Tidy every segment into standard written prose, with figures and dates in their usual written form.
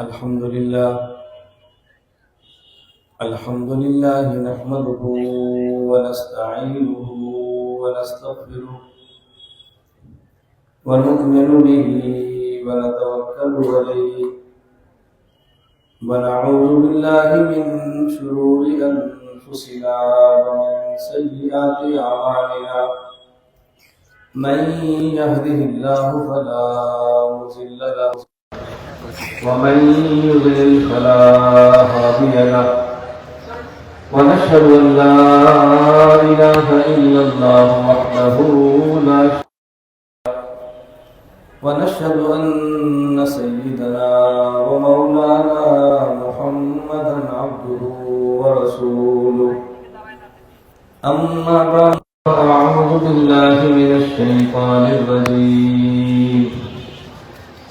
الحمد لله نحمده ونستعينه ونستغفره ونؤمن به ونتوكل عليه ونعوذ بالله من شرور أنفسنا ومن سيئات أعمالنا من يهده الله فلا مضل له ومن يضلل فلا هادي له ونشهد أن لا إله إلا الله وحده لا شريك له ونشهد أن سيدنا ومولانا محمدا عبده ورسوله أما بعد أعوذ بالله من الشيطان الرجيم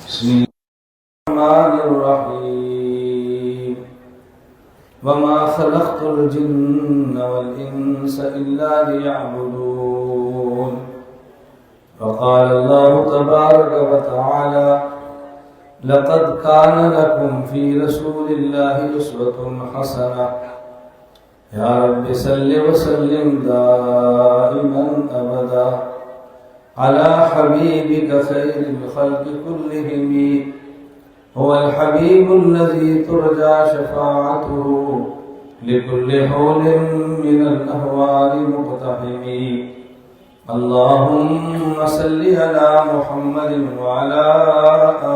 بسم الله الرحمن الرحيم وما خلقت الجن والإنس إلا ليعبدون وقال الله تبارك وتعالى لقد كان لكم في رسول الله أسوة حسنة يا رب صل وسلم دائما أبدا على حبيبك خير الخلق كلهم هو الحبيب الذي ترجى شفاعته لكل حول من الأهوال مقتحم اللهم صل على محمد وعلى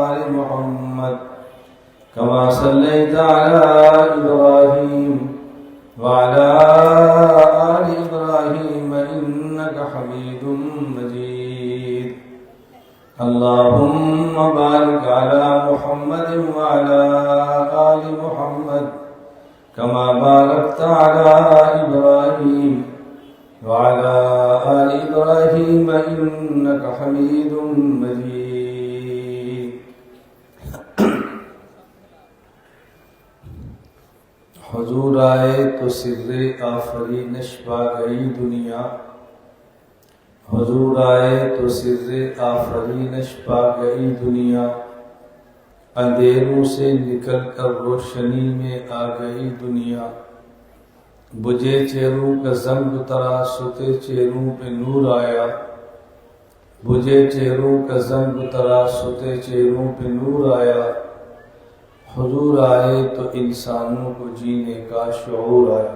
آل محمد كما صليت على إبراهيم وعلى آل إبراهيم إنك حميد مجيد اللهم بارك على محمد وعلى آل محمد كما باركت على إبراهيم وعلى آل إبراهيم إنك حميد مجيد حضور آئے تو سر آفرینش پا گئی دنیا حضور آئے تو سر آفرینش پا گئی دنیا اندھیروں سے نکل کر روشنی میں آ گئی دنیا بجھے چہروں کا زنگ اترا ستے چہروں پہ نور آیا بجھے چہروں کا زنگ اترا ستے چہروں پہ نور آیا حضور آئے تو انسانوں کو جینے کا شعور آیا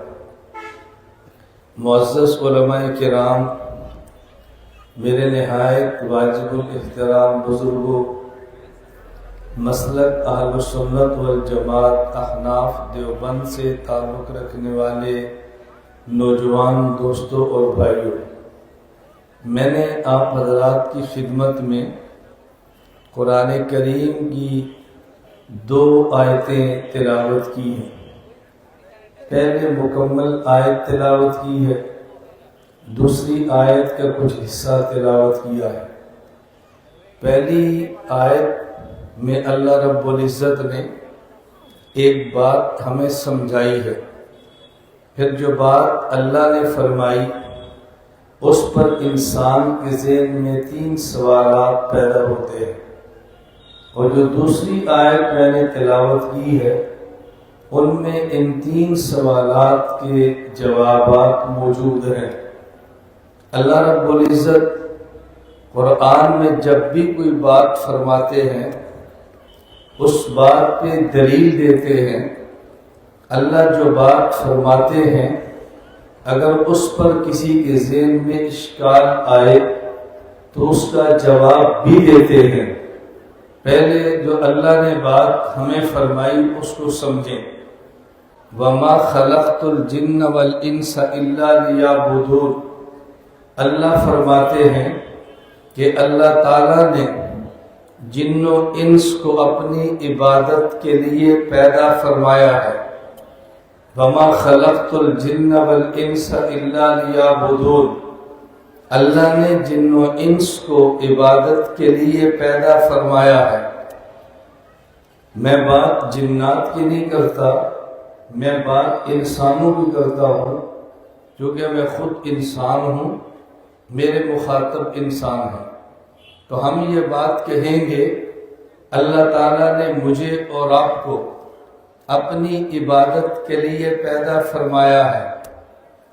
معزز علماء کرام میرے نہایت واجب الاحترام بزرگوں مسلک اہل سنت والجماعت احناف دیوبند سے تعلق رکھنے والے نوجوان دوستوں اور بھائیوں، میں نے آپ حضرات کی خدمت میں قرآن کریم کی 2 آیتیں تلاوت کی ہیں۔ پہلے مکمل آیت تلاوت کی ہے، دوسری آیت کا کچھ حصہ تلاوت کیا ہے۔ پہلی آیت میں اللہ رب العزت نے ایک بات ہمیں سمجھائی ہے، پھر جو بات اللہ نے فرمائی اس پر انسان کے ذہن میں 3 سوالات پیدا ہوتے ہیں، اور جو دوسری آیت میں نے تلاوت کی ہے ان میں ان 3 سوالات کے جوابات موجود ہیں۔ اللہ رب العزت قرآن میں جب بھی کوئی بات فرماتے ہیں اس بات پہ دلیل دیتے ہیں۔ اللہ جو بات فرماتے ہیں اگر اس پر کسی کے ذہن میں اشکال آئے تو اس کا جواب بھی دیتے ہیں۔ پہلے جو اللہ نے بات ہمیں فرمائی اس کو سمجھیں۔ وَمَا خَلَقْتُ الْجِنَّ وَالْإِنسَ إِلَّا لِيَعْبُدُونَ، اللہ فرماتے ہیں کہ اللہ تعالیٰ نے جن و انس کو اپنی عبادت کے لیے پیدا فرمایا ہے۔ وَمَا خَلَقْتُ الْجِنَّ وَالْإِنسَ إِلَّا لِيَعْبُدُونَ، اللہ نے جن و انس کو عبادت کے لیے پیدا فرمایا ہے۔ میں بات جنات کی نہیں کرتا، میں بات انسانوں کی کرتا ہوں، کیونکہ میں خود انسان ہوں، میرے مخاطب انسان ہیں۔ تو ہم یہ بات کہیں گے اللہ تعالیٰ نے مجھے اور آپ کو اپنی عبادت کے لیے پیدا فرمایا ہے۔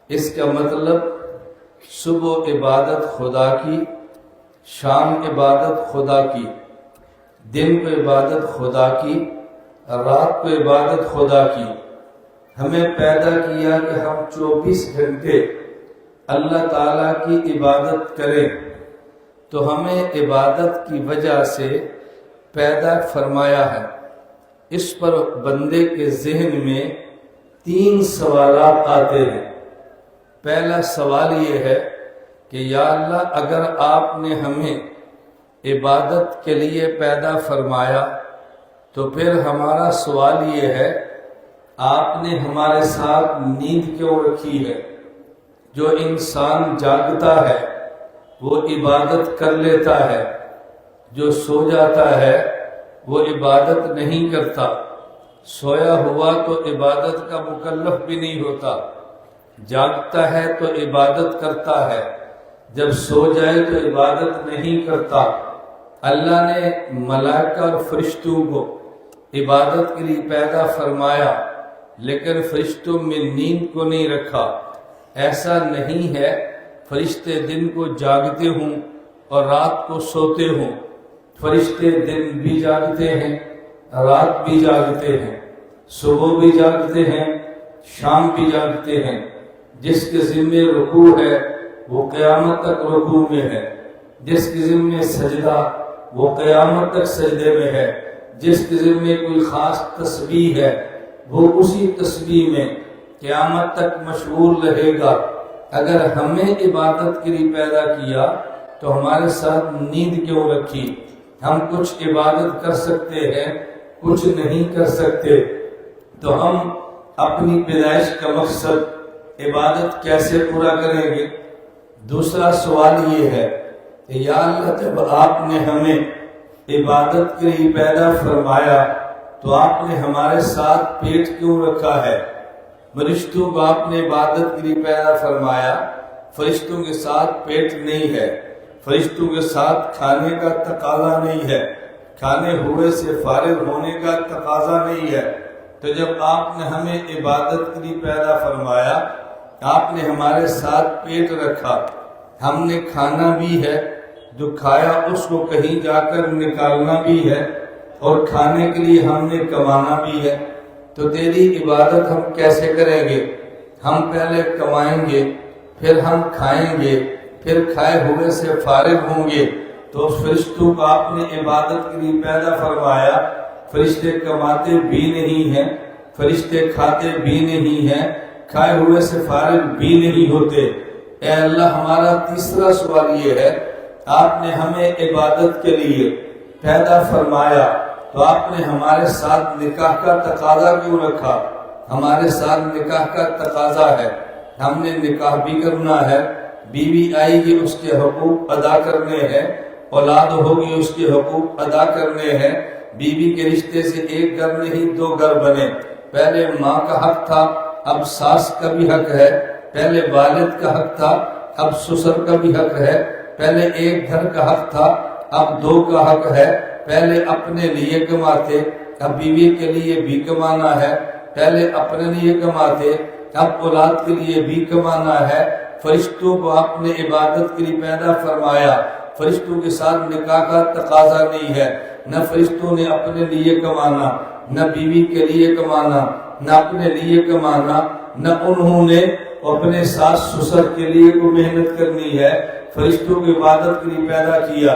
اس کا مطلب صبح عبادت خدا کی، شام عبادت خدا کی، دن کو عبادت خدا کی، رات کو عبادت خدا کی۔ ہمیں پیدا کیا کہ ہم 24 گھنٹے اللہ تعالیٰ کی عبادت کریں، تو ہمیں عبادت کی وجہ سے پیدا فرمایا ہے۔ اس پر بندے کے ذہن میں 3 سوالات آتے ہیں۔ پہلا سوال یہ ہے کہ یا اللہ، اگر آپ نے ہمیں عبادت کے لیے پیدا فرمایا تو پھر ہمارا سوال یہ ہے، آپ نے ہمارے ساتھ نیند کیوں رکھی ہے؟ جو انسان جاگتا ہے وہ عبادت کر لیتا ہے، جو سو جاتا ہے وہ عبادت نہیں کرتا۔ سویا ہوا تو عبادت کا مکلف بھی نہیں ہوتا، جاگتا ہے تو عبادت کرتا ہے، جب سو جائے تو عبادت نہیں کرتا۔ اللہ نے ملائکہ اور فرشتوں کو عبادت کے لیے پیدا فرمایا، لیکن فرشتوں میں نیند کو نہیں رکھا۔ ایسا نہیں ہے فرشتے دن کو جاگتے ہوں اور رات کو سوتے ہوں۔ فرشتے دن بھی جاگتے ہیں، رات بھی جاگتے ہیں، صبح بھی جاگتے ہیں، شام بھی جاگتے ہیں۔ جس کے ذمے رکوع ہے وہ قیامت تک رکوع میں ہے، جس کے ذمے سجدہ وہ قیامت تک سجدے میں ہے، جس کے ذمے کوئی خاص تسبیح ہے وہ اسی تسبیح میں قیامت تک مشغول رہے گا۔ اگر ہمیں عبادت کے لیے پیدا کیا تو ہمارے ساتھ نیند کیوں رکھی؟ ہم کچھ عبادت کر سکتے ہیں، کچھ نہیں کر سکتے، تو ہم اپنی پیدائش کا مقصد عبادت کیسے پورا کریں گے؟ دوسرا سوال یہ ہے کہ یا اللہ، جب آپ نے ہمیں عبادت کے لیے پیدا فرمایا تو آپ نے ہمارے ساتھ پیٹ کیوں رکھا ہے؟ فرشتوں کو آپ نے عبادت کے لیے پیدا فرمایا، فرشتوں کے ساتھ پیٹ نہیں ہے، فرشتوں کے ساتھ کھانے کا تقاضا نہیں ہے، کھانے ہوئے سے فارغ ہونے کا تقاضا نہیں ہے۔ تو جب آپ نے ہمیں عبادت کے لیے پیدا فرمایا، آپ نے ہمارے ساتھ پیٹ رکھا، ہم نے کھانا بھی ہے، جو کھایا اس کو کہیں جا کر نکالنا بھی ہے، اور کھانے کے لیے ہم نے کمانا بھی ہے، تو تیری عبادت ہم کیسے کریں گے؟ ہم پہلے کمائیں گے، پھر ہم کھائیں گے، پھر کھائے ہوئے سے فارغ ہوں گے۔ تو فرشتوں کو آپ نے عبادت کے لیے پیدا فرمایا، فرشتے کماتے بھی نہیں ہیں، فرشتے کھاتے بھی نہیں ہیں، کھائے ہوئے سے فارغ بھی نہیں ہوتے۔ اے اللہ، ہمارا تیسرا سوال یہ ہے، آپ نے ہمیں عبادت کے لیے پیدا فرمایا تو آپ نے ہمارے ساتھ نکاح کا تقاضا کیوں رکھا؟ ہمارے ساتھ نکاح کا تقاضا ہے، ہم نے نکاح بھی کرنا ہے، بیوی آئے گی اس کے حقوق ادا کرنے ہیں، اولاد ہوگی اس کے حقوق ادا کرنے ہیں۔ بیوی کے رشتے سے ایک گھر نہیں 2 گھر بنے۔ پہلے ماں کا حق تھا، اب ساس کا بھی حق ہے، پہلے والد کا حق تھا، اب سسر کا بھی حق ہے، پہلے ایک گھر کا حق تھا، اب 2 کا حق ہے۔ پہلے اپنے لیے کماتے، اب بیوی کے لیے بھی کمانا ہے، پہلے اپنے لیے کماتے، اب اولاد کے لیے بھی کمانا ہے۔ فرشتوں کو آپ نے عبادت کے لیے پیدا فرمایا، فرشتوں کے ساتھ نکاح کا تقاضا نہیں ہے، نہ فرشتوں نے اپنے لیے کمانا، نہ بیوی کے لیے کمانا، نہ اپنے لیے کمانا، نہ انہوں نے اپنے ساس سسر کے لیے کوئی محنت کرنی ہے۔ فرشتوں کی عبادت کے لیے پیدا کیا،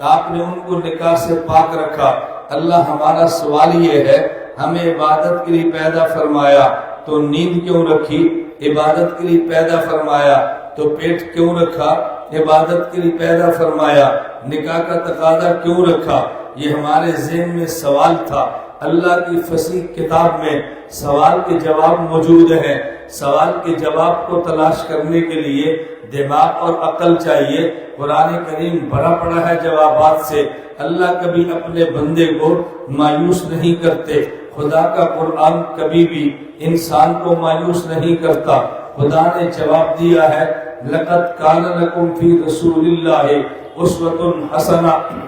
آپ نے ان کو نکاح سے پاک رکھا۔ اللہ، ہمارا سوال یہ ہے، ہمیں عبادت کے لیے پیدا فرمایا تو نیند کیوں رکھی؟ عبادت کے لیے پیدا فرمایا تو پیٹ کیوں رکھا؟ عبادت کے لیے پیدا فرمایا، نکاح کا تقاضا کیوں رکھا؟ یہ ہمارے ذہن میں سوال تھا۔ اللہ کی فصیح کتاب میں سوال کے جواب موجود ہیں۔ سوال کے جواب کو تلاش کرنے کے لیے دماغ اور عقل چاہیے۔ قرآن کریم بھرا پڑا ہے جوابات سے۔ اللہ کبھی اپنے بندے کو مایوس نہیں کرتے۔ خدا کا قرآن کبھی بھی انسان کو مایوس نہیں کرتا۔ خدا نے جواب دیا ہے، لَقَدْ كَانَ لَكُمْ فِي رَسُولِ اللَّهِ أُسْوَةٌ حَسَنَةٌ۔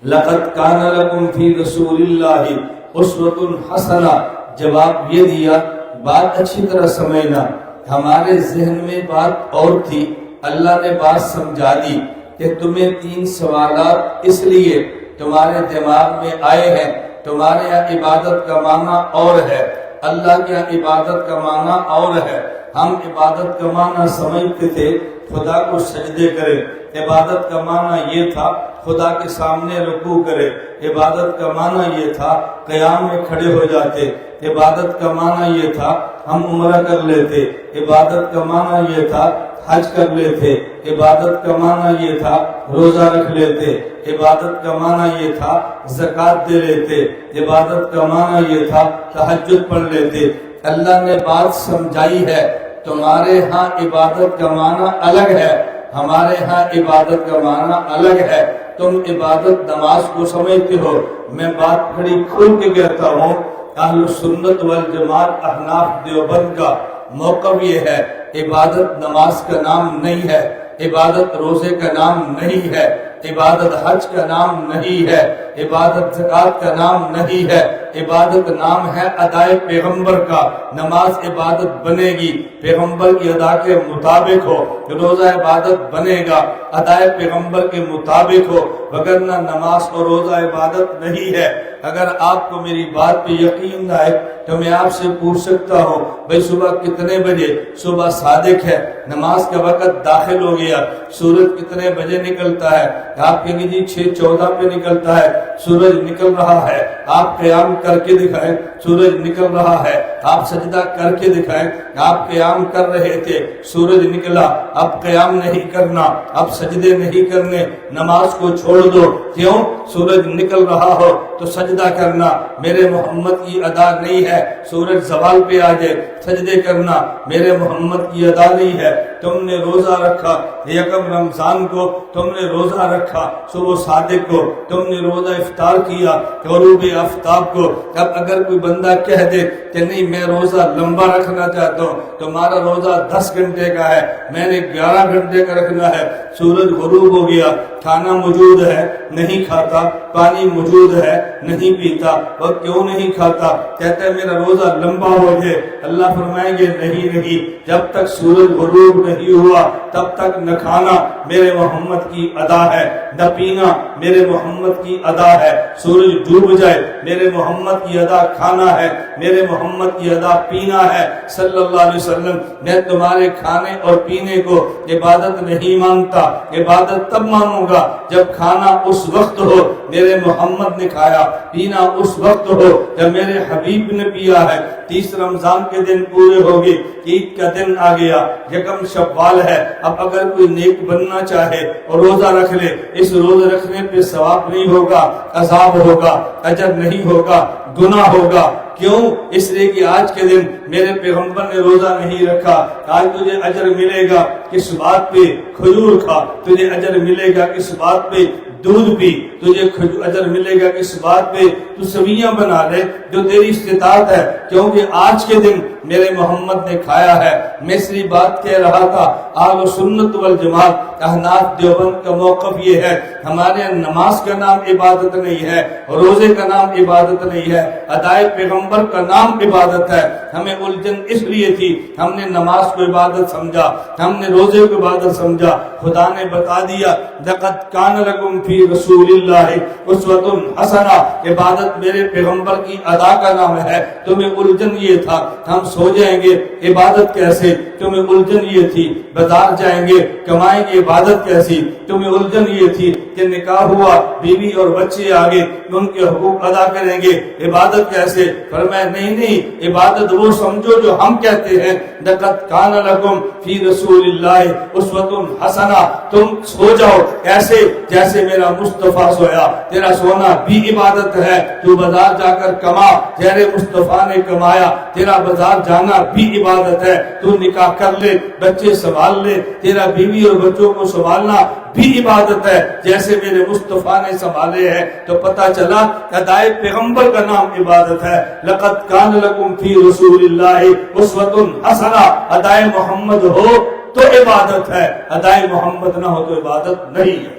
لقد کان لکم فی رسول اللہ اسوۃ حسنہ، جواب یہ دیا، بات اچھی طرح سمجھنا، ہمارے ذہن میں بات اور تھی، اللہ نے بات سمجھا دی کہ تمہیں 3 سوالات اس لیے تمہارے دماغ میں آئے ہیں، تمہارے یہاں عبادت کا معنی اور ہے، اللہ کے یہاں عبادت کا معنی اور ہے۔ ہم عبادت کا معنی سمجھتے تھے خدا کو سجدے کرے، عبادت کا معنی یہ تھا خدا کے سامنے رکوع کرے، عبادت کا معنی یہ تھا قیام میں کھڑے ہو جاتے، عبادت کا معنی یہ تھا ہم عمرہ کر لیتے، عبادت کا معنی یہ تھا حج کر لیتے، عبادت کا معنی یہ تھا روزہ رکھ لیتے، عبادت کا معنی یہ تھا زکوٰۃ دے لیتے، عبادت کا معنی یہ تھا تہجد پڑھ لیتے۔ اللہ نے بات سمجھائی ہے، تمہارے ہاں عبادت کا معنی الگ ہے، ہمارے ہاں عبادت کا معنی الگ ہے۔ تم عبادت نماز کو سمجھتے ہو، میں بات بڑی کھل کے کہتا ہوں، اہل سنت والجماعت احناف دیوبند کا موقف یہ ہے، عبادت نماز کا نام نہیں ہے، عبادت روزے کا نام نہیں ہے، عبادت حج کا نام نہیں ہے، عبادت زکوٰۃ کا نام نہیں ہے، عبادت نام ہے ادائے پیغمبر کا۔ نماز عبادت بنے گی پیغمبر کی ادا کے مطابق ہو، روزہ عبادت بنے گا ادائے پیغمبر کے مطابق ہو، وگرنہ نماز اور روزہ عبادت نہیں ہے۔ اگر آپ کو میری بات پہ یقین نہ آئے تو میں آپ سے پوچھ سکتا ہوں، بھئی صبح کتنے بجے؟ صبح صادق ہے، نماز کا وقت داخل ہو گیا، سورج کتنے بجے نکلتا ہے؟ آپ کہیں گے جی 6:14 پہ نکلتا ہے، سورج نکل رہا ہے، آپ قیام کر کے دکھائیں، سورج نکل رہا ہے، آپ سجدہ کر کے دکھائیں، آپ قیام کر رہے تھے، سورج نکلا، اب قیام نہیں کرنا، اب سجدے نہیں کرنے، نماز کو چھوڑ دو۔ کیوں؟ سورج نکل رہا ہو تو سجدہ کرنا میرے محمد کی ادا نہیں ہے، سورج زوال پہ آ جائے سجدے کرنا میرے محمد کی ادا نہیں ہے۔ تم نے روزہ رکھا یکم رمضان کو، تم نے روزہ رکھا صبح صادق کو، تم نے روزہ افطار کیا غروب آفتاب کو۔ اب اگر کوئی بندہ کہہ دے کہ نہیں میں روزہ لمبا رکھنا چاہتا ہوں، تمہارا روزہ 10 گھنٹے کا ہے، میں نے 11 گھنٹے کا رکھنا ہے، سورج غروب ہو گیا، کھانا موجود ہے نہیں کھاتا، پانی موجود ہے نہیں پیتا، اور کیوں نہیں کھاتا؟ کہتا ہے میرا روزہ لمبا ہو جائے۔ اللہ فرمائیں گے نہیں، جب تک سورج غروب نہیں ہوا تب تک نہ کھانا میرے محمد کی ادا ہے، نہ پینا میرے محمد کی ادا ہے، سورج ڈوب جائے میرے محمد کی ادا کھانا ہے، میرے محمد کی ادا پینا ہے صلی اللہ علیہ وسلم۔ میں تمہارے کھانے اور پینے کو عبادت نہیں مانتا، عبادت تب مانوں گا جب کھانا اس وقت ہو میرے محمد نے کھایا، پینا اس وقت ہو جب میرے حبیب نے پیا ہے۔ 30 رمضان کے دن پورے ہو گئے، عید کا دن آ گیا، یکم شوال ہے، اب اگر کوئی نیک بننا چاہے اور روزہ رکھ لے، اس روزہ رکھنے پہ ثواب نہیں ہوگا، عذاب ہوگا، اجر نہیں ہوگا، گناہ ہوگا۔ کیوں؟ اس لیے کہ آج کے دن میرے پیغمبر نے روزہ نہیں رکھا۔ آج تجھے اجر ملے گا کس بات پہ؟ کھجور کھا، تجھے اجر ملے گا کس بات پہ؟ دودھ پی، تجھے اجر ملے گا کس بات پہ؟ تو سویاں بنا لے جو تیری استطاعت ہے، کیونکہ آج کے دن میرے محمد نے کھایا ہے۔ میں صرف بات کہہ رہا تھا، اہل سنت والجماعت احناف دیوبند کا موقف یہ ہے، ہمارے نماز کا نام عبادت نہیں ہے، روزے کا نام عبادت نہیں ہے، ادائے پیغمبر کا نام عبادت ہے۔ ہمیں الجھن اس لیے تھی، ہم نے نماز کو عبادت سمجھا، ہم نے روزے کو عبادت سمجھا۔ خدا نے بتا دیا لقد کان لکم فی رسول اللہ اسوۃ حسنہ، عبادت میرے پیغمبر کی ادا کا نام ہے۔ تمہیں الجھن یہ تھا ہم سو جائیں گے عبادت کیسے؟ تمہیں الجھن یہ تھی بازار جائیں گے کمائیں گے عبادت کیسی؟ تمہیں الجھن یہ تھی کہ نکاح ہوا بیوی اور بچے آگے ان کے حقوق ادا کریں گے عبادت کیسے؟ فرمایا نہیں، عبادت وہ سمجھو جو ہم کہتے ہیں، لقد کان لکم فی رسول اللہ اسوۃ حسنہ، تم سو جاؤ ایسے جیسے میرا مصطفیٰ سویا۔ تیرا سونا بھی عبادت ہے، تو بازار جا کر کما جیسے مصطفیٰ نے کمایا، تیرا بازار جانا بھی عبادت ہے، تو نکاح کر لے بچے سنبھال لے، تیرا بیوی اور بچوں کو سنبھالنا بھی عبادت ہے جیسے میرے مصطفیٰ نے سنبھالے ہیں۔ تو پتہ چلا ادائے پیغمبر کا نام عبادت ہے۔ لقد کان لکم فی رسول اللہ اسوۃ حسنہ، ادائے محمد ہو تو عبادت ہے، ادائے محمد نہ ہو تو عبادت نہیں ہے۔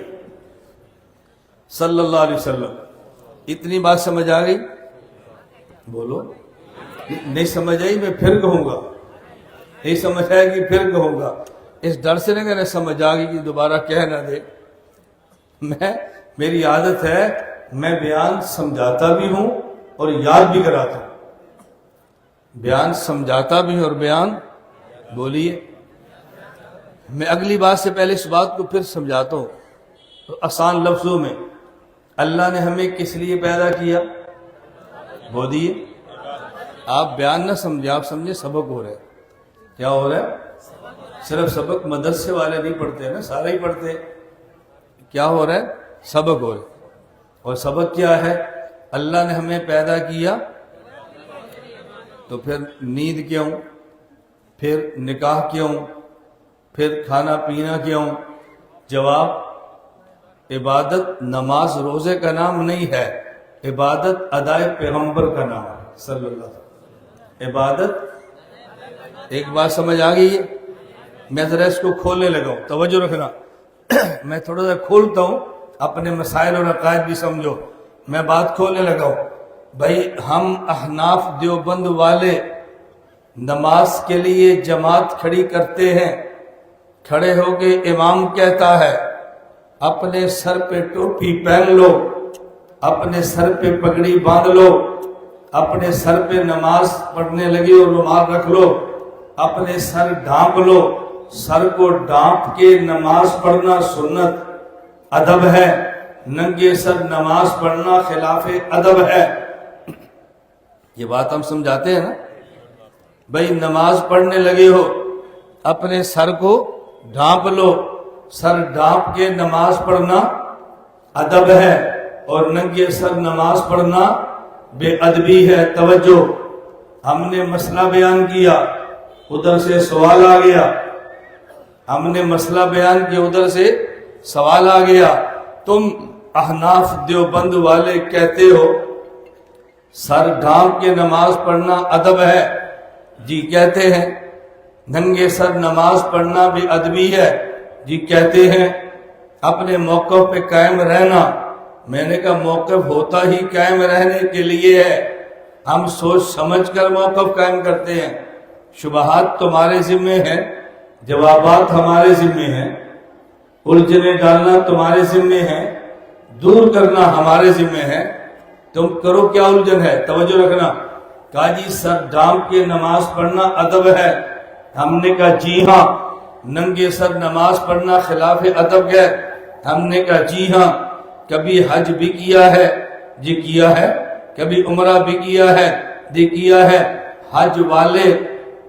صلی اللہ علیہ وسلم. اتنی بات سمجھ آ گئی؟ بولو. نہیں سمجھ آئی میں پھر کہوں گا، نہیں سمجھ آئے گی پھر کہوں گا. اس ڈر سے نہیں سمجھ آ گئی کہ دوبارہ کہہ نہ دے. میری عادت ہے میں بیان سمجھاتا بھی ہوں اور یاد بھی کراتا ہوں. بیان سمجھاتا بھی ہوں اور بیان بولیے. میں اگلی بات سے پہلے اس بات کو پھر سمجھاتا ہوں آسان لفظوں میں. اللہ نے ہمیں کس لیے پیدا کیا؟ بولیے. آپ بیان نہ سمجھے، آپ سمجھے سبق ہو رہا ہے. کیا ہو رہا ہے؟ صرف سبق مدرسے والے نہیں پڑھتے نا، سارے ہی پڑھتے. کیا ہو رہا ہے؟ سبق ہو رہا ہے. اور سبق کیا ہے؟ اللہ نے ہمیں پیدا کیا تو پھر نیند کیوں، پھر نکاح کیوں، پھر کھانا پینا کیوں؟ جواب، عبادت نماز روزے کا نام نہیں ہے، عبادت ادائے پیغمبر کا نام ہے صلی اللہ علیہ وسلم. عبادت ایک بات سمجھ آ گئی ہے؟ میں ذرا اس کو کھولنے لگا ہوں، توجہ رکھنا. میں تھوڑا سا کھولتا ہوں، اپنے مسائل اور عقائد بھی سمجھو. میں بات کھولنے لگا ہوں. بھائی ہم احناف دیوبند والے نماز کے لیے جماعت کھڑی کرتے ہیں. کھڑے ہو کے امام کہتا ہے اپنے سر پہ ٹوپی پہن لو، اپنے سر پہ پگڑی باندھ لو، اپنے سر پہ نماز پڑھنے لگے اور رومال رکھ لو، اپنے سر ڈھانپ لو. سر کو ڈھانپ کے نماز پڑھنا سنت ادب ہے، ننگے سر نماز پڑھنا خلاف ادب ہے. یہ بات ہم سمجھاتے ہیں نا. بھائی نماز پڑھنے لگے ہو، اپنے سر کو ڈھانپ لو. سر ڈھانپ کے نماز پڑھنا ادب ہے اور ننگے سر نماز پڑھنا بے ادبی ہے. توجہ، ہم نے مسئلہ بیان کیا، ادھر سے سوال آ گیا. ہم نے مسئلہ بیان کیا، ادھر سے سوال آ گیا. تم احناف دیوبند والے کہتے ہو سر ڈھانپ کے نماز پڑھنا ادب ہے. جی کہتے ہیں. ننگے سر نماز پڑھنا بھی ادبی ہے. جی کہتے ہیں. اپنے موقف پہ قائم رہنا. میں نے کہا موقف ہوتا ہی قائم رہنے کے لیے ہے، ہم سوچ سمجھ کر موقف قائم کرتے ہیں. شبہات تمہارے ذمہ ہیں، جوابات ہمارے ذمہ ہیں، الجھنیں ڈالنا تمہارے ذمہ ہیں، دور کرنا ہمارے ذمہ ہے. تم کرو کیا الجھن ہے. توجہ رکھنا. کہا جی سر ڈھانپ کے نماز پڑھنا ادب ہے. ہم نے کہا جی ہاں. ننگے سر نماز پڑھنا خلاف ادب ہے. ہم نے کہا جی ہاں. کبھی حج بھی کیا ہے؟ جی کیا ہے. کبھی عمرہ بھی کیا ہے؟ جی کیا ہے. حج والے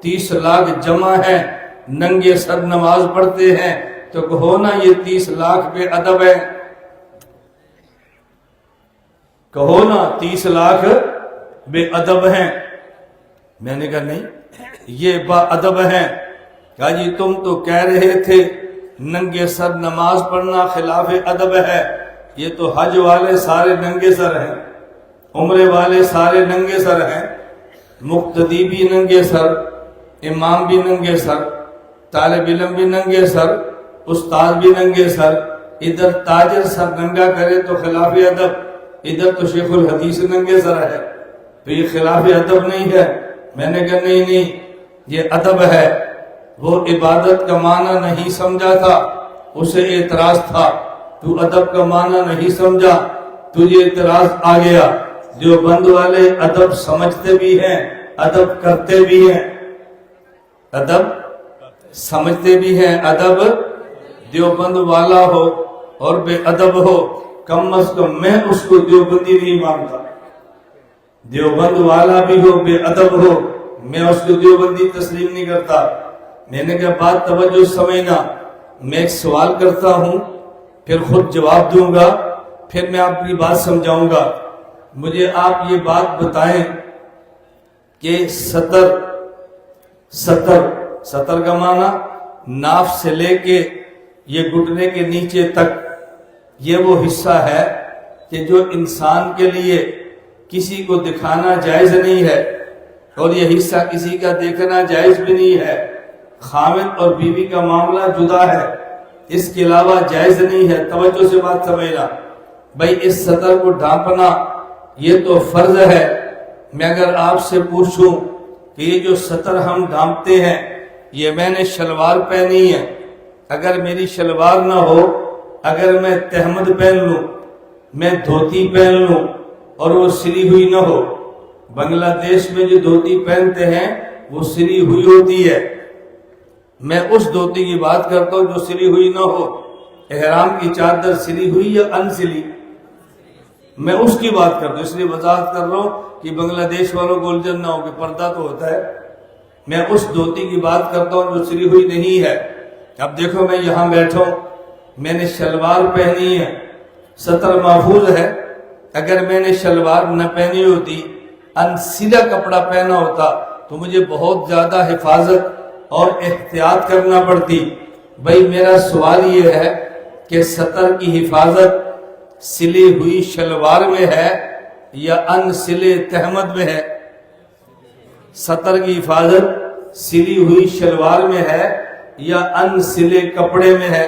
30 لاکھ جمع ہیں، ننگے سر نماز پڑھتے ہیں، تو کہو نا یہ 30 لاکھ بے ادب ہے. کہو نا 30 لاکھ بے ادب ہیں. میں نے کہا نہیں، یہ با ادب ہیں. کہا جی تم تو کہہ رہے تھے ننگے سر نماز پڑھنا خلاف ادب ہے. یہ تو حج والے سارے ننگے سر ہیں، عمرے والے سارے ننگے سر ہیں، مقتدی بھی ننگے سر، امام بھی ننگے سر، طالب علم بھی ننگے سر، استاد بھی ننگے سر. ادھر تاجر سر ننگا کرے تو خلاف ادب، ادھر تو شیخ الحدیث ننگے سر ہے، تو یہ خلاف ادب نہیں ہے. میں نے کہا نہیں یہ ادب ہے. وہ عبادت کا معنی نہیں سمجھا تھا، اسے اعتراض تھا. تو ادب کا معنی نہیں سمجھا، تجھے اعتراض آ گیا. دیوبند والے ادب سمجھتے بھی ہیں، ادب کرتے بھی ہیں. ادب سمجھتے بھی ہیں. ادب دیوبند والا ہو اور بے ادب ہو، کم از کم میں اس کو دیوبندی نہیں مانتا. دیوبند والا بھی ہو بے ادب ہو، میں اس کو دیوبندی تسلیم نہیں کرتا. میں نے کہا بات توجہ سمجھنا. میں ایک سوال کرتا ہوں، پھر خود جواب دوں گا، پھر میں آپ کی بات سمجھاؤں گا. مجھے آپ یہ بات بتائیں کہ سطر کا معنی ناف سے لے کے یہ گھٹنے کے نیچے تک، یہ وہ حصہ ہے کہ جو انسان کے لیے کسی کو دکھانا جائز نہیں ہے، اور یہ حصہ کسی کا دیکھنا جائز بھی نہیں ہے. خاوند اور بیوی کا معاملہ جدا ہے، اس کے علاوہ جائز نہیں ہے. توجہ سے بات سمجھنا. بھائی اس سطر کو ڈھانپنا یہ تو فرض ہے۔ میں اگر آپ سے پوچھوں کہ یہ جو سطر ہم ڈھانپتے ہیں یہ میں نے شلوار پہنی ہے، اگر میری شلوار نہ ہو، اگر میں تہمد پہن لوں، میں دھوتی پہن لوں اور وہ سلی ہوئی نہ ہو، بنگلہ دیش میں جو دھوتی پہنتے ہیں وہ سلی ہوئی ہوتی ہے، میں اس دھوتی کی بات کرتا ہوں جو سلی ہوئی نہ ہو۔ احرام کی چادر سلی ہوئی یا ان سلی، میں اس کی بات کرتا ہوں، اس لیے وضاحت کر رہا ہوں کہ بنگلہ دیش والوں کو الجھن نہ ہو کہ پردہ تو ہوتا ہے۔ میں اس دھوتی کی بات کرتا ہوں جو سلی ہوئی نہیں ہے۔ اب دیکھو میں یہاں بیٹھا ہوں، میں نے شلوار پہنی ہے، سطر محفوظ ہے۔ اگر میں نے شلوار نہ پہنی ہوتی، انسیلا کپڑا پہنا ہوتا تو مجھے بہت زیادہ حفاظت اور احتیاط کرنا پڑتی۔ بھائی میرا سوال یہ ہے کہ سطر کی حفاظت سلی ہوئی شلوار میں ہے یا ان سلے تہمد میں ہے؟ سطر کی حفاظت سلی ہوئی شلوار میں ہے یا ان سلے کپڑے میں ہے؟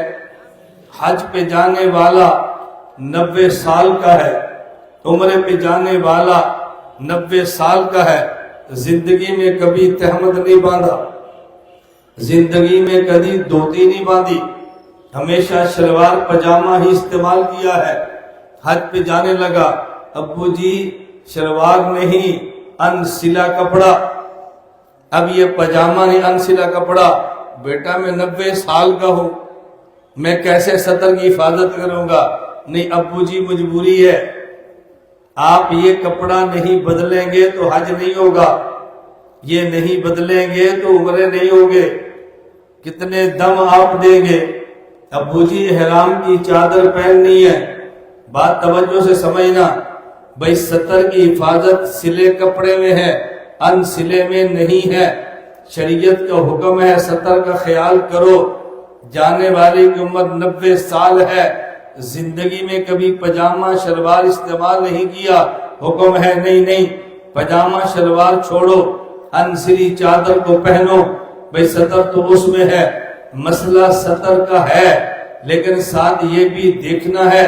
حج پہ جانے والا 90 سال کا ہے، عمرے پہ جانے والا 90 سال کا ہے، زندگی میں کبھی تہمد نہیں باندھا، زندگی میں کبھی دھوتی نہیں باندھی، ہمیشہ شلوار پجامہ ہی استعمال کیا ہے۔ حج پہ جانے لگا، ابو جی شلوار نہیں ان سلا کپڑا، اب یہ پجامہ نہیں ان سلا کپڑا، بیٹا میں 90 سال کا ہوں، میں کیسے سطر کی حفاظت کروں گا؟ نہیں ابو جی مجبوری ہے، آپ یہ کپڑا نہیں بدلیں گے تو حج نہیں ہوگا، یہ نہیں بدلیں گے تو عمرے نہیں ہوگے، کتنے دم آپ دیں گے؟ ابو جی احرام کی چادر پہننی ہے، بات توجہ سے سمجھنا، بھائی سطر کی حفاظت سلے کپڑے میں ہے، ان سلے میں نہیں ہے۔ شریعت کا حکم ہے سطر کا خیال کرو۔ جانے والے کی عمر 90 سال ہے، زندگی میں کبھی پجامہ شلوار استعمال نہیں کیا، حکم ہے نہیں پجامہ شلوار چھوڑو، ان سلی چادر کو پہنو۔ بھائی سطر تو اس میں ہے، مسئلہ سطر کا ہے، لیکن ساتھ یہ بھی دیکھنا ہے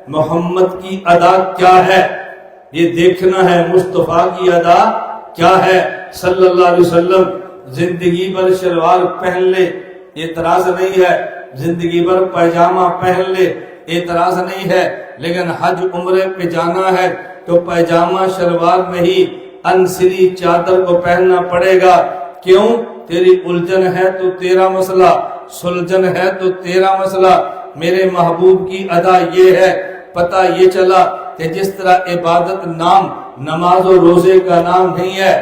محمد کی ادا کیا ہے، یہ دیکھنا ہے مصطفیٰ کی ادا کیا ہے صلی اللہ علیہ وسلم۔ زندگی بھر شلوار پہن لے اعتراض نہیں ہے، زندگی بھر پائجامہ پہن لے اعتراض نہیں ہے، لیکن حج عمرے پہ جانا ہے تو پائجامہ شلوار نہیں انسلی چادر کو پہننا پڑے گا۔ کیوں؟ تیری الجھن ہے تو تیرا مسئلہ، سلجھن ہے تو تیرا مسئلہ۔ میرے محبوب کی ادا یہ ہے، پتہ یہ چلا کہ جس طرح عبادت نام نماز و روزے کا نام نہیں ہے،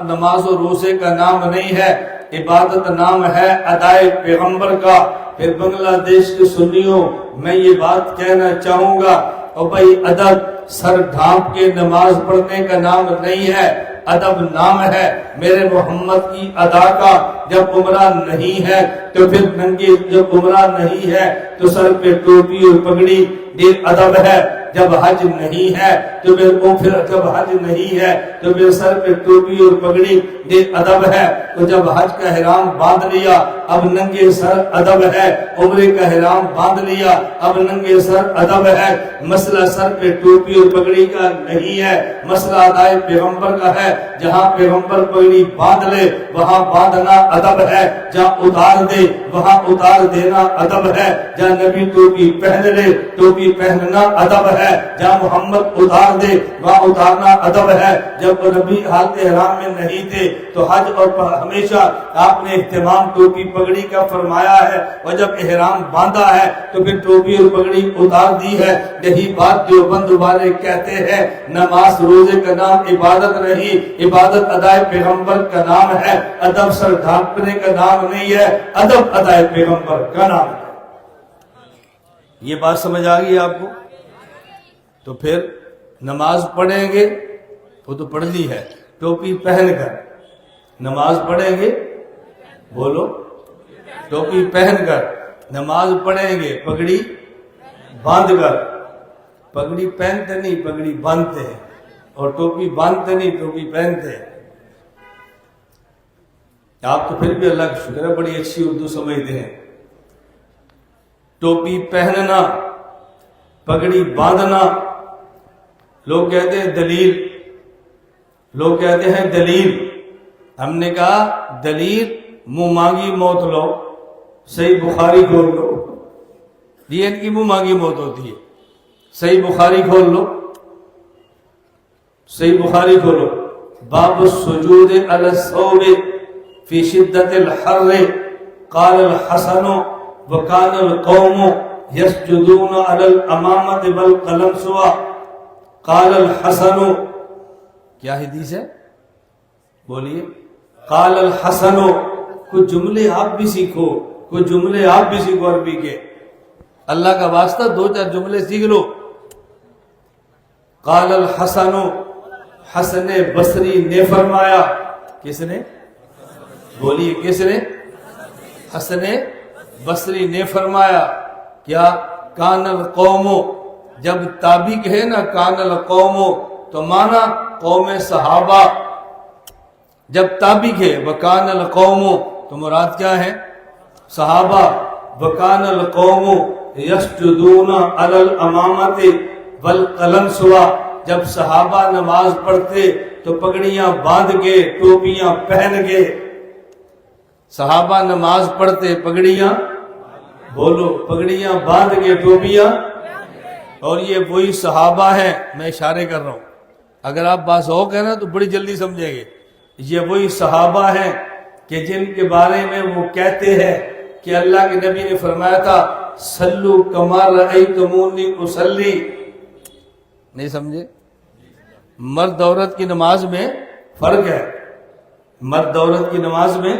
نماز و روزے کا نام نہیں ہے، عبادت نام ہے ادائے پیغمبر کا۔ پھر بنگلہ دیش کے سنیوں میں یہ بات کہنا چاہوں گا، اور بھائی ادب سر ڈھانپ کے نماز پڑھنے کا نام نہیں ہے، ادب نام ہے میرے محمد کی ادا کا۔ جب عمرہ نہیں ہے تو پھر ننگے، جب عمرہ نہیں ہے تو سر پہ ٹوپی اور پگڑی، یہ ادب ہے۔ جب حج نہیں ہے تو پھر جب حج نہیں ہے تو پھر سر پہ ٹوپی اور پگڑی، یہ ادب ہے۔ تو جب حج کا احرام باندھ لیا اب ننگے سر ادب ہے، عمرے کا احرام باندھ لیا اب ننگے سر ادب ہے۔ مسئلہ سر پہ ٹوپی اور پگڑی کا نہیں ہے، مسئلہ ادائے پیغمبر کا ہے۔ جہاں پیغمبر پگڑی باندھ لے وہاں باندھنا ادب ہے، جہاں اتار دے وہاں اتار دینا ادب ہے، جہاں نبی ٹوپی پہن لے ٹوپی پہننا ادب ہے، جہاں محمد اتار دے وہاں اتارنا ادب ہے۔ جب نبی حالت احرام میں نہیں تھے تو حج اور ہمیشہ آپ نے اہتمام ٹوپی پگڑی کا فرمایا ہے، اور جب احرام باندھا ہے تو پھر ٹوپی اور پگڑی اتار دی ہے۔ یہی بات دیوبند والے کہتے ہیں نماز روزے کا نام عبادت نہیں، عبادت ادائے پیغمبر کا نام ہے، ادب سر ڈھانپنے کا نام نہیں ہے، ادب ادائے پیغمبر کا نام ہے۔ یہ بات سمجھ آ گئی آپ کو؟ تو پھر نماز پڑھیں گے، وہ تو پڑھ لی ہے، ٹوپی پہن کر نماز پڑھیں گے، بولو، ٹوپی پہن کر نماز پڑھیں گے، پگڑی باندھ کر، پگڑی پہنتے نہیں پگڑی باندھتے ہیں، اور ٹوپی باندھتے نہیں ٹوپی پہنتے ہیں۔ آپ تو پھر بھی اللہ کا شکر ہے بڑی اچھی اردو سمجھتے ہیں۔ ٹوپی پہننا پگڑی باندھنا، لوگ کہتے ہیں دلیل، لوگ کہتے ہیں دلیل، ہم نے کہا دلیل منہ مانگی موت لو، صحیح بخاری کھول لو، یہ ان کی منہ مانگی موت ہوتی ہے، صحیح بخاری کھول لو، صحیح بخاری کھولو، باب السجود علی الثوب فی شدت الحر، قال الحسن وکان القوم یسجدون علی الامامۃ والقلنسوۃ، قال الحسن، کیا حدیث ہے بولیے، قال الحسن، کچھ جملے آپ بھی سیکھو، کچھ جملے آپ بھی سیکھو عربی کے، اللہ کا واسطہ دو چار جملے سیکھ لو۔ قال الحسن، حسن بصری نے فرمایا، کس نے بولیے، کس نے؟ حسن بصری نے فرمایا، کیا؟ کان القوم، جب تابع کہے نا کان القوم تو مانا قوم صحابہ، جب تابع کہے وکان القوم تو مراد کیا ہے؟ صحابہ، وکان القوم یسجدون علی الامامۃ والقلنسوۃ، جب صحابہ نماز پڑھتے تو پگڑیاں باندھ کے، ٹوپیاں پہن کے، صحابہ نماز پڑھتے پگڑیاں، بولو، پگڑیاں باندھ کے، ٹوپیاں، اور یہ وہی صحابہ ہیں، میں اشارے کر رہا ہوں، اگر آپ بات ہو کہنا تو بڑی جلدی سمجھیں گے، یہ وہی صحابہ ہیں کہ جن کے بارے میں وہ کہتے ہیں کہ اللہ کے نبی نے فرمایا تھا صلو کما رأیتمونی اصلی، نہیں سمجھے؟ مرد عورت کی نماز میں فرق ہے، مرد عورت کی نماز میں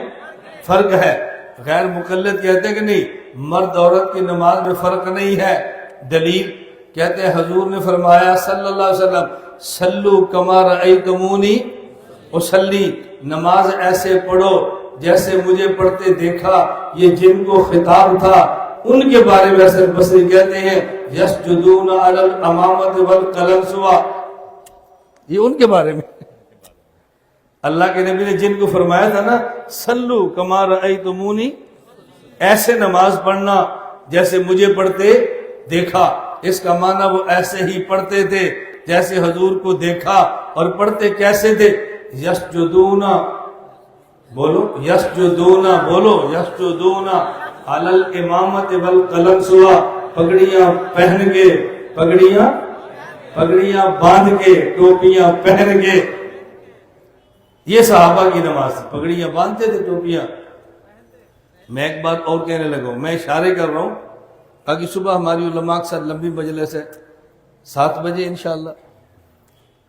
فرق ہے، غیر مقلد کہتے ہیں کہ نہیں، مرد عورت کی نماز میں فرق نہیں ہے، دلیل کہتے ہیں حضور نے فرمایا صلی اللہ علیہ وسلم صلو کما رأیتمونی اصلی، نماز ایسے پڑھو جیسے مجھے پڑھتے دیکھا، یہ جن کو خطاب تھا ان کے بارے میں حسن بصری کہتے ہیں یسجدون علی الامامۃ والقلنسوۃ، یہ ان کے بارے میں اللہ کے نبی نے جن کو فرمایا تھا نا صلو کما رأیتمونی، ایسے نماز پڑھنا جیسے مجھے پڑھتے دیکھا، اس کا معنی وہ ایسے ہی پڑھتے تھے جیسے حضور کو دیکھا، اور پڑھتے کیسے تھے؟ یسجدون، بولو یسجدون، بولو یسجدون علی الامامۃ والقلنسوۃ، پگڑیاں پہن کے، پگڑیاں باندھ کے، ٹوپیاں پہن کے، یہ صحابہ کی نماز تھی، پگڑیاں باندھتے تھے، ٹوپیاں۔ میں ایک بات اور کہنے لگا ہوں، میں اشارے کر رہا ہوں، آگے صبح ہماری علماء کے ساتھ لمبی مجلس ہے 7 بجے انشاءاللہ،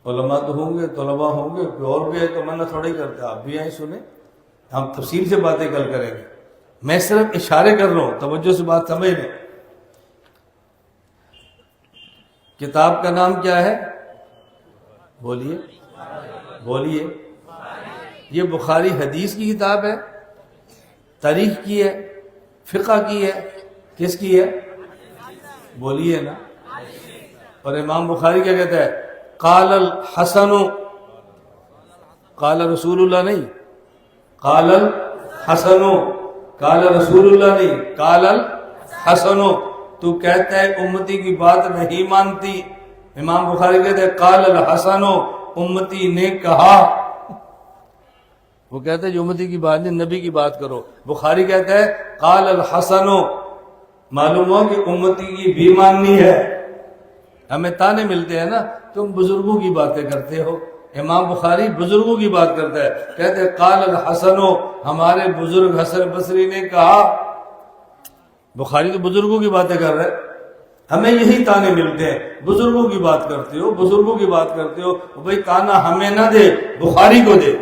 علماء تو ہوں گے، طلباء ہوں گے، کوئی اور بھی ہے تو منع تھوڑی کرتا، آپ بھی آئیں سنیں، ہم تفصیل سے باتیں کل کریں گے، میں صرف اشارے کر رہا ہوں، توجہ سے بات سمجھ لیں۔ کتاب کا نام کیا ہے؟ بولیے بولیے، یہ بخاری حدیث کی کتاب ہے، تاریخ کی ہے، فقہ کی ہے، کس کی ہے؟ بولیے نا۔ اور امام بخاری کیا کہتا ہے؟ قال الحسن، قال رسول اللہ نہیں، قال الحسن، قال رسول اللہ نہیں، قال الحسن، تو کہتا ہے امتی کی بات نہیں مانتی، امام بخاری کہتا ہے قال الحسن، امتی نے کہا، وہ کہتا ہے جو امتی کی بات نہیں، نبی کی بات کرو، بخاری کہتا ہے قال الحسن، معلوم ہو کہ امتی کی بھی ماننی ہے۔ ہمیں تانے ملتے ہیں نا، تم بزرگوں کی باتیں کرتے ہو، امام بخاری بزرگوں کی بات کرتا ہے، کہتے ہیں قال الحسن، ہمارے بزرگ حسن بصری نے کہا، بخاری تو بزرگوں کی باتیں کر رہے، ہمیں یہی تانے ملتے ہیں، بزرگوں کی بات کرتے ہو، بزرگوں کی بات کرتے ہو، بھئی تانا ہمیں نہ دے، بخاری کو دے،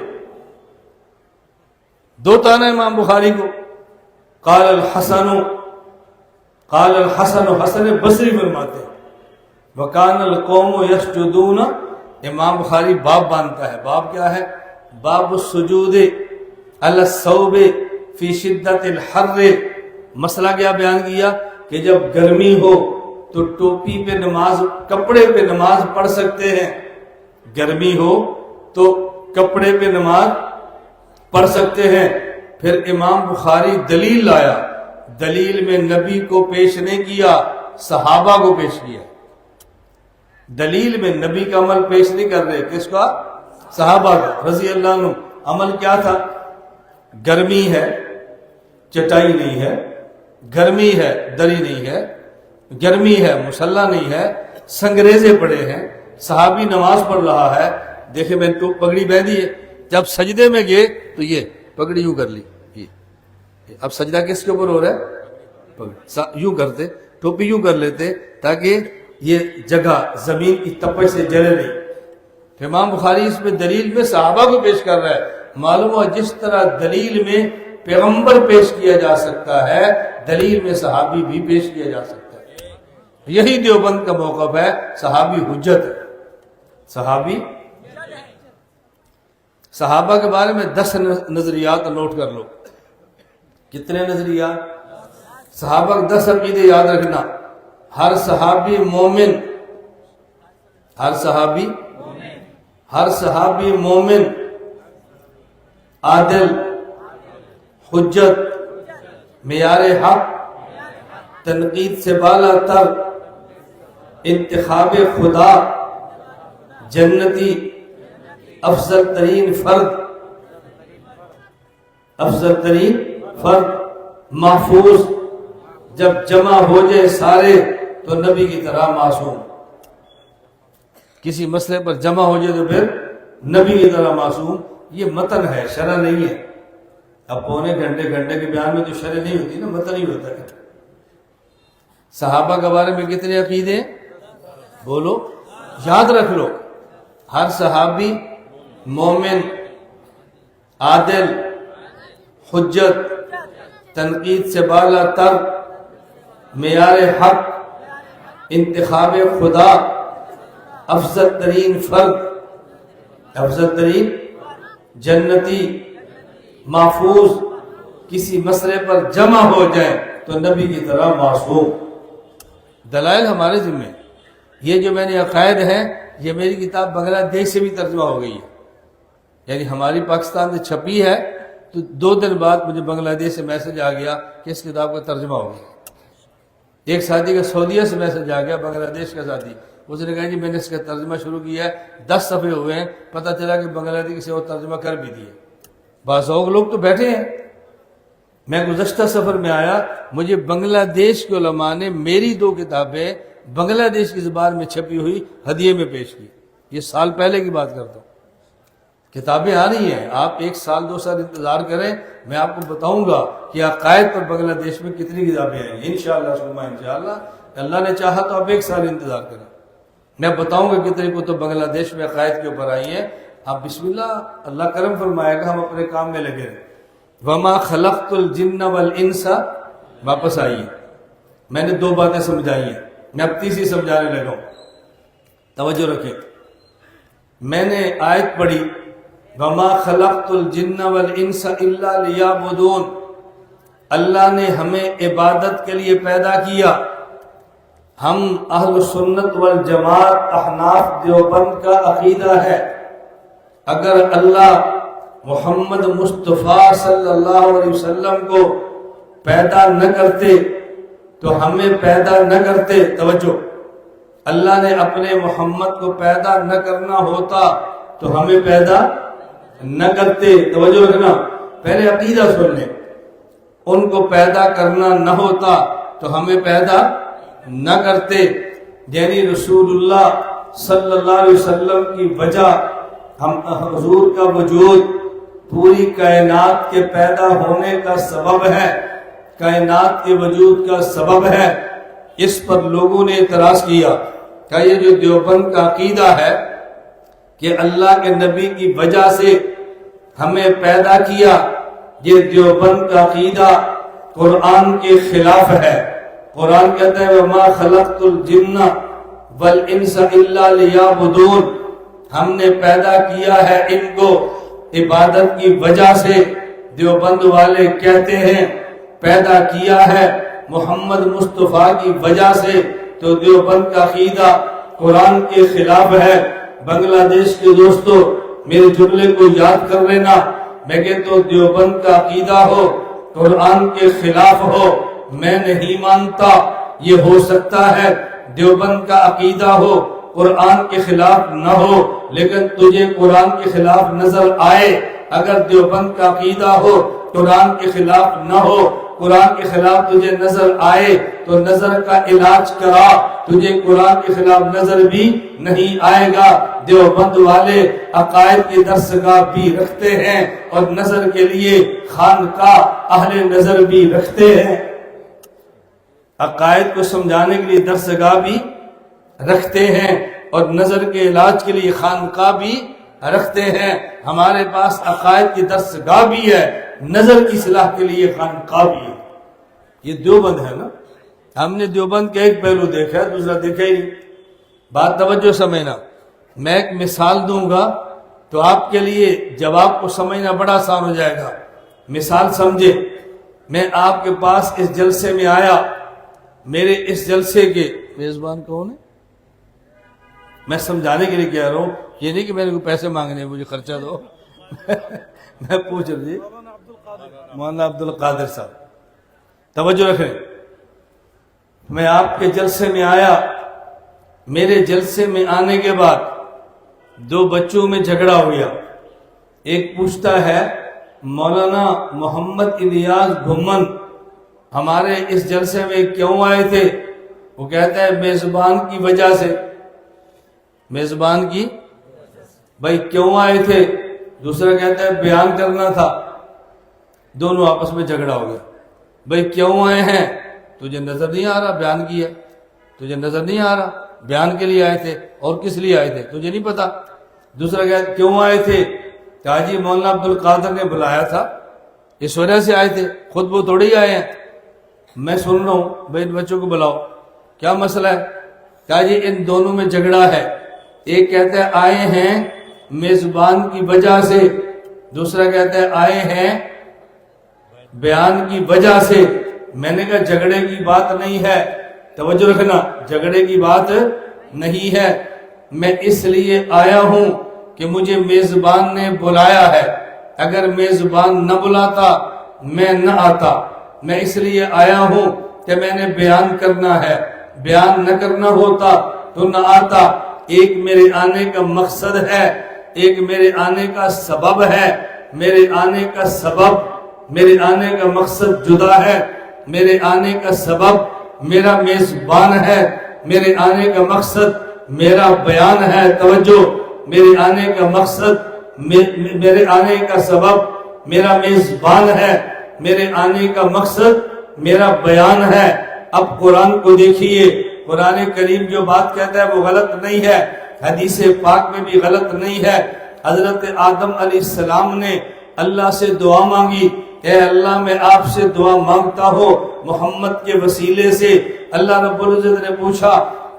دو تانا امام بخاری کو، قال الحسن، قال الحسن، حسن بصری فرماتے ہیں، وکان القوم یسجدون، امام بخاری باب باندھتا ہے، باب کیا ہے؟ باب السجود علی الثوب فی شدت الحر، مسئلہ کیا بیان کیا کہ جب گرمی ہو تو ٹوپی پہ نماز، کپڑے پہ نماز پڑھ سکتے ہیں، گرمی ہو تو کپڑے پہ نماز پڑھ سکتے ہیں۔ پھر امام بخاری دلیل لایا، دلیل میں نبی کو پیش نہیں کیا، صحابہ کو پیش کیا، دلیل میں نبی کا عمل پیش نہیں کر رہے، کس کا؟ صحابہ کا رضی اللہ عنہ۔ عمل کیا تھا؟ گرمی ہے چٹائی نہیں ہے، گرمی ہے دری نہیں ہے، گرمی ہے مصلی نہیں ہے، سنگریزے پڑے ہیں، صحابی نماز پڑھ رہا ہے، دیکھیں میں تو پگڑی باندھی ہے، جب سجدے میں گئے تو یہ پگڑی یوں کر لی، یہ اب سجدہ کس کے اوپر ہو رہا ہے؟ یوں کرتے، ٹوپی یوں کر لیتے تاکہ یہ جگہ زمین کی تپش سے جلے نہیں۔ تو امام بخاری اس میں دلیل میں صحابہ کو پیش کر رہا ہے۔ معلوم ہوا جس طرح دلیل میں پیغمبر پیش کیا جا سکتا ہے، دلیل میں صحابی بھی پیش کیا جا سکتا ہے۔ یہی دیوبند کا موقف ہے، صحابی حجت ہے۔ صحابی، صحابہ کے بارے میں 10 نظریات نوٹ کر لو۔ کتنے نظریات؟ صحابہ کے 10 عقیدے یاد رکھنا۔ ہر صحابی مومن، ہر صحابی مومن، عادل، حجت، معیار حق، تنقید سے بالا تر، انتخاب خدا، جنتی، افضل ترین فرد، محفوظ، جب جمع ہو جائے سارے تو نبی کی طرح معصوم۔ کسی مسئلے پر جمع ہو جائے تو پھر نبی کی طرح معصوم۔ یہ متن ہے، شرع نہیں ہے۔ اب پونے گھنٹے کے بیان میں تو شرع نہیں ہوتی نا، متن ہی ہوتا ہے۔ صحابہ کے بارے میں کتنے عقیدے ہیں؟ بولو، یاد رکھ لو۔ ہر صحابی مومن، عادل، حجت، تنقید سے بالا تر، معیار حق، انتخاب خدا، افضل ترین فرد، افضل ترین، جنتی، محفوظ، کسی مسئلے پر جمع ہو جائے تو نبی کی طرح معصوم۔ دلائل ہمارے ذمہ۔ یہ جو میں نے عقائد ہیں، یہ میری کتاب بنگلہ دیش سے بھی ترجمہ ہو گئی ہے، یعنی ہماری پاکستان سے چھپی ہے تو 2 دن بعد مجھے بنگلہ دیش سے میسج آ گیا کہ اس کتاب کا ترجمہ ہو گیا۔ ایک ساتھی کا سعودیہ سے میسج آ گیا، بنگلہ دیش کا ساتھی، اس نے کہا جی میں نے اس کا ترجمہ شروع کیا ہے، 10 صفحے ہوئے ہیں، پتہ چلا کہ بنگلہ دیش سے وہ ترجمہ کر بھی دیے۔ بعض لوگ تو بیٹھے ہیں۔ میں گزشتہ سفر میں آیا، مجھے بنگلہ دیش کے علماء نے میری 2 کتابیں بنگلہ دیش کی زبان میں چھپی ہوئی ہدیے میں پیش کی۔ یہ سال پہلے کی بات کرتا ہوں۔ کتابیں آ رہی ہیں، آپ 1 سال 2 سال انتظار کریں، میں آپ کو بتاؤں گا کہ عقائد پر بنگلہ دیش میں کتنی کتابیں آئیں گی انشاءاللہ ثم انشاءاللہ۔ اللہ نے چاہا تو آپ 1 سال انتظار کریں، میں بتاؤں گا کتنی کتب بنگلہ دیش میں عقائد کے اوپر آئی ہیں۔ آپ بسم اللہ کرم فرمائے گا، ہم اپنے کام میں لگے رہیں۔ وما خلقت الجن والانس، واپس آئیے، میں نے 2 باتیں سمجھائی ہیں، میں اب تیسری سمجھانے لگا ہوں، توجہ رکھیں۔ میں نے آیت پڑھی وما خلقت الجن والانس الا لیعبدون، اللہ نے ہمیں عبادت کے لیے پیدا کیا۔ ہم اہل سنت والجماعت احناف دیوبند کا عقیدہ ہے، اگر اللہ محمد مصطفیٰ صلی اللہ علیہ وسلم کو پیدا نہ کرتے تو ہمیں پیدا نہ کرتے۔ توجہ، اللہ نے اپنے محمد کو پیدا نہ کرنا ہوتا تو ہمیں پیدا نہ کرتے۔ توجہ رکھنا، پہلے عقیدہ سن لیں، ان کو پیدا کرنا نہ ہوتا تو ہمیں پیدا نہ کرتے، یعنی رسول اللہ صلی اللہ علیہ وسلم کی وجہ، ہم حضور کا وجود پوری کائنات کے پیدا ہونے کا سبب ہے، کائنات کے وجود کا سبب ہے۔ اس پر لوگوں نے اعتراض کیا کہ یہ جو دیوبند کا عقیدہ ہے کہ اللہ کے نبی کی وجہ سے ہمیں پیدا کیا، یہ دیوبند کا عقیدہ قرآن کے خلاف ہے۔ قرآن کہتا ہے وَمَا خَلَقْتُ الْجِنَّ وَالْإِنسَ إِلَّا لِيَعْبُدُونَ، ہم نے پیدا کیا ہے ان کو عبادت کی وجہ سے۔ دیوبند والے کہتے ہیں پیدا کیا ہے محمد مصطفیٰ کی وجہ سے، تو دیوبند کا عقیدہ قرآن کے خلاف ہے۔ بنگلہ دیش کے دوستو میرے جملے کو یاد کر لینا، میں کہتا ہوں دیوبند کا عقیدہ ہو قرآن کے خلاف ہو، میں نہیں مانتا۔ یہ ہو سکتا ہے دیوبند کا عقیدہ ہو قرآن کے خلاف نہ ہو، لیکن تجھے قرآن کے خلاف نظر آئے، اگر دیوبند کا عقیدہ ہو قرآن کے خلاف نہ ہو، قرآن کے خلاف تجھے نظر آئے تو نظر کا علاج کرا، تجھے قرآن کے خلاف نظر بھی نہیں آئے گا۔ دیوبند والے عقائد کی درسگاہ بھی رکھتے ہیں اور نظر کے لیے خانقاہ اہل نظر بھی رکھتے ہیں، عقائد کو سمجھانے کے لیے درسگاہ بھی رکھتے ہیں اور نظر کے علاج کے لیے خانقاہ بھی رکھتے ہیں۔ ہمارے پاس عقائد کی درسگاہ بھی ہے، نظر کی اصلاح کے لیے خانقاہ بھی ہے۔ یہ دیوبند ہے نا، ہم نے دیوبند کا ایک پہلو دیکھا ہے، دوسرا دیکھا ہی نہیں۔ بات توجہ سمجھنا، میں ایک مثال دوں گا تو آپ کے لیے جواب کو سمجھنا بڑا آسان ہو جائے گا۔ مثال سمجھے، میں آپ کے پاس اس جلسے میں آیا، میرے اس جلسے کے میزبان کون ہے؟ میں سمجھانے کے لیے کہہ رہا ہوں، یہ نہیں کہ میں نے کوئی پیسے مانگنے ہیں مجھے خرچہ دو میں پوچھ رہی مولانا عبد القادر صاحب، توجہ رکھیں۔ میں آپ کے جلسے میں آیا، میرے جلسے میں آنے کے بعد دو بچوں میں جھگڑا ہوا۔ ایک پوچھتا ہے مولانا محمد الیاس گھمن ہمارے اس جلسے میں کیوں آئے تھے؟ وہ کہتا ہے میزبان کی وجہ سے۔ میزبان کی بھائی کیوں آئے تھے؟ دوسرا کہتا ہے بیان کرنا تھا۔ دونوں آپس میں جھگڑا ہو گیا۔ بھائی کیوں آئے ہیں؟ تجھے نظر نہیں آ رہا بیان کی ہے، تجھے نظر نہیں آ رہا بیان کے لیے آئے تھے، اور کس لیے آئے تھے تجھے نہیں پتا۔ دوسرا کہتا کیوں آئے تھے؟ کہا جی مولانا عبد القادر نے بلایا تھا، اس وجہ سے آئے تھے، خود وہ تھوڑی آئے ہیں۔ میں سن رہا ہوں، بھائی ان بچوں کو بلاؤ، کیا مسئلہ ہے؟ کہا جی ان دونوں میں جھگڑا ہے، ایک کہتا ہے آئے ہیں میزبان کی وجہ سے، دوسرا کہتا ہے آئے ہیں بیان کی وجہ سے۔ میں نے کہا جھگڑے کی بات نہیں ہے، توجہ رکھنا، جھگڑے کی بات نہیں ہے، میں اس لیے آیا ہوں کہ مجھے میزبان نے بلایا ہے، اگر میزبان نہ بلاتا میں نہ آتا، میں اس لیے آیا ہوں کہ میں نے بیان کرنا ہے، بیان نہ کرنا ہوتا تو نہ آتا۔ ایک میرے آنے کا مقصد ہے، ایک میرے آنے کا سبب ہے، میرے آنے کا سبب، میرے آنے کا مقصد جدا ہے، میرے آنے کا سبب میرا میزبان ہے، میرے آنے کا مقصد میرا بیان ہے۔ توجہ، میرے آنے کا مقصد، میرے آنے کا سبب میرا میزبان ہے، میرے آنے کا مقصد میرا بیان ہے۔ اب قرآن کو دیکھیے، قرآن کریم جو بات کہتا ہے وہ غلط نہیں ہے، حدیث پاک میں بھی غلط نہیں ہے۔ حضرت آدم علیہ السلام نے اللہ سے دعا مانگی، اے اللہ میں آپ سے دعا مانگتا ہوں محمد کے وسیلے سے۔ اللہ رب العزت نے پوچھا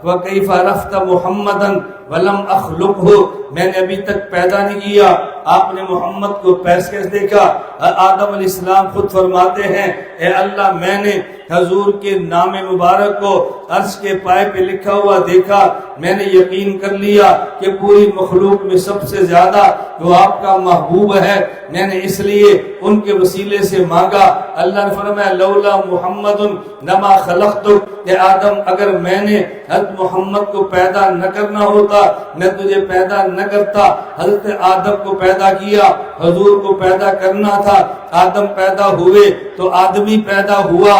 وَكَيْفَ عَرَفْتَ مُحَمَّدًا وَلَمْ أَخْلُقْهُ، میں نے ابھی تک پیدا نہیں کیا، آپ نے محمد کو کیسے دیکھا؟ آدم علیہ السلام خود فرماتے ہیں اے اللہ میں نے حضور کے نام مبارک کو عرش کے پائے پہ لکھا ہوا دیکھا، میں نے یقین کر لیا کہ پوری مخلوق میں سب سے زیادہ وہ آپ کا محبوب ہے، میں نے اس لیے ان کے وسیلے سے مانگا۔ اللہ نے فرمایا لولا محمد لما خلقتک، اے آدم اگر میں نے حضرت محمد کو پیدا نہ کرنا ہوتا میں تجھے پیدا نہ کرتا۔ حضرت آدم کو پیدا کیا، حضور کو پیدا کرنا تھا، آدم پیدا ہوئے تو آدمی پیدا ہوا،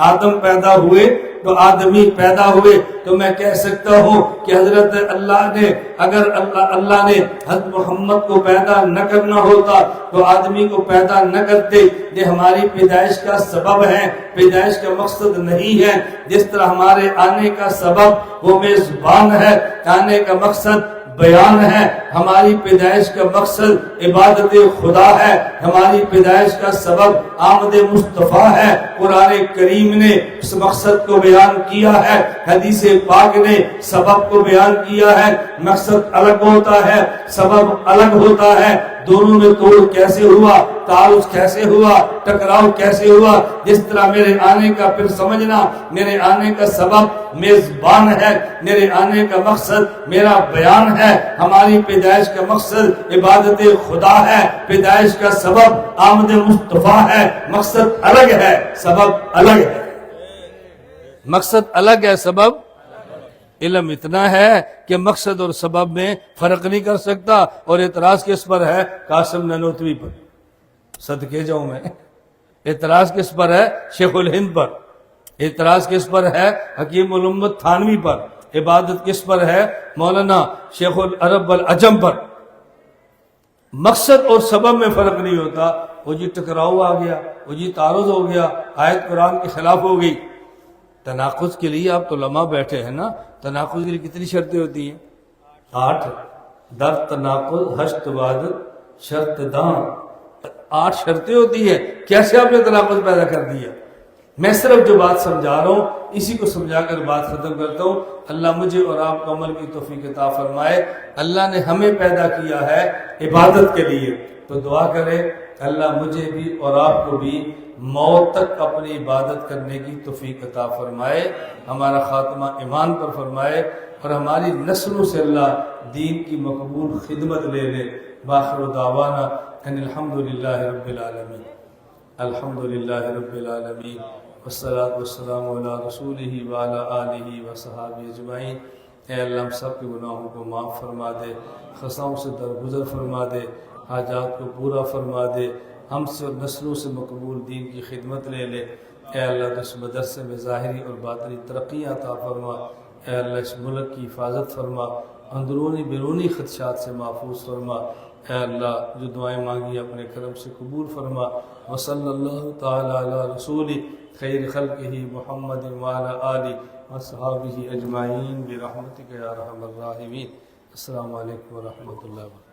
آدم پیدا ہوئے تو آدمی پیدا ہوئے، تو میں کہہ سکتا ہوں کہ حضرت اللہ نے اگر اللہ نے حضرت محمد کو پیدا نہ کرنا ہوتا تو آدمی کو پیدا نہ کرتے۔ یہ ہماری پیدائش کا سبب ہے، پیدائش کا مقصد نہیں ہے۔ جس طرح ہمارے آنے کا سبب وہ میزبان ہے، آنے کا مقصد بیان ہے، ہماری پیدائش کا مقصد عبادت خدا ہے، ہماری پیدائش کا سبب آمد مصطفیٰ ہے۔ قرآن کریم نے اس مقصد کو بیان کیا ہے، حدیث پاک نے سبب کو بیان کیا ہے۔ مقصد الگ ہوتا ہے، سبب الگ ہوتا ہے، دونوں میں توڑ کیسے ہوا، تعارض کیسے ہوا، ٹکراؤ کیسے ہوا۔ جس طرح میرے آنے کا، پھر سمجھنا، میرے آنے کا سبب میزبان ہے، میرے آنے کا مقصد میرا بیان ہے، ہماری پیدائش کا مقصد عبادت خدا ہے، پیدائش کا سبب آمد مصطفیٰ ہے۔ مقصد الگ ہے، سبب الگ ہے، مقصد الگ ہے، سبب۔ علم اتنا ہے کہ مقصد اور سبب میں فرق نہیں کر سکتا، اور اعتراض کس پر ہے؟ قاسم نانوتوی پر، صدقے جاؤں میں۔ اعتراض کس پر ہے؟ شیخ الہند پر۔ اعتراض کس پر ہے؟ حکیم الامت تھانوی پر۔ عبادت کس پر ہے؟ مولانا شیخ العرب والعجم پر۔ مقصد اور سبب میں فرق نہیں ہوتا۔ وہ جی ٹکراؤ آ گیا، وہ جی تعارض ہو گیا، آیت قرآن کے خلاف ہو گئی۔ تناقض کے لیے آپ علماء بیٹھے ہیں نا، تناقض کے لیے کتنی شرطیں ہوتی ہیں؟ 8۔ در تناقض ہشت وعدت شرط داں، 8 شرطیں ہوتی ہیں۔ کیسے آپ نے تناقض پیدا کر دیا؟ میں صرف جو بات سمجھا رہا ہوں اسی کو سمجھا کر بات ختم کرتا ہوں۔ اللہ مجھے اور آپ کو عمل کی توفیق عطا فرمائے۔ اللہ نے ہمیں پیدا کیا ہے عبادت کے لیے، تو دعا کرے اللہ مجھے بھی اور آپ کو بھی موت تک اپنی عبادت کرنے کی توفیق عطا فرمائے، ہمارا خاتمہ ایمان پر فرمائے، اور ہماری نسلوں سے اللہ دین کی مقبول خدمت لے لے۔ باخر دعوانا ان الحمدللہ رب العالمین، الحمدللہ رب العالمین، والصلاة والسلام علی رسولہ وعلی آلہ وصحابہ اجمعین۔ اے اللہ ہم سب کے گناہوں کو معاف فرما دے، خطاؤں سے درگزر فرما دے، حاجات کو پورا فرما دے، ہم سے اور نسلوں سے مقبول دین کی خدمت لے لے۔ اے اللہ اس مدرسے میں ظاہری اور باطنی ترقیاں عطا فرما۔ اے اللہ اس ملک کی حفاظت فرما، اندرونی بیرونی خدشات سے محفوظ فرما۔ اے اللہ جو دعائیں مانگی اپنے کرم سے قبول فرما۔ وصلی اللہ تعالی علی رسول خیر خلقہ محمد وعلی آلہ وصحابہ اجمعین برحمتک یا ارحم الراحمین۔ السلام علیکم ورحمۃ اللہ وبرکاتہ۔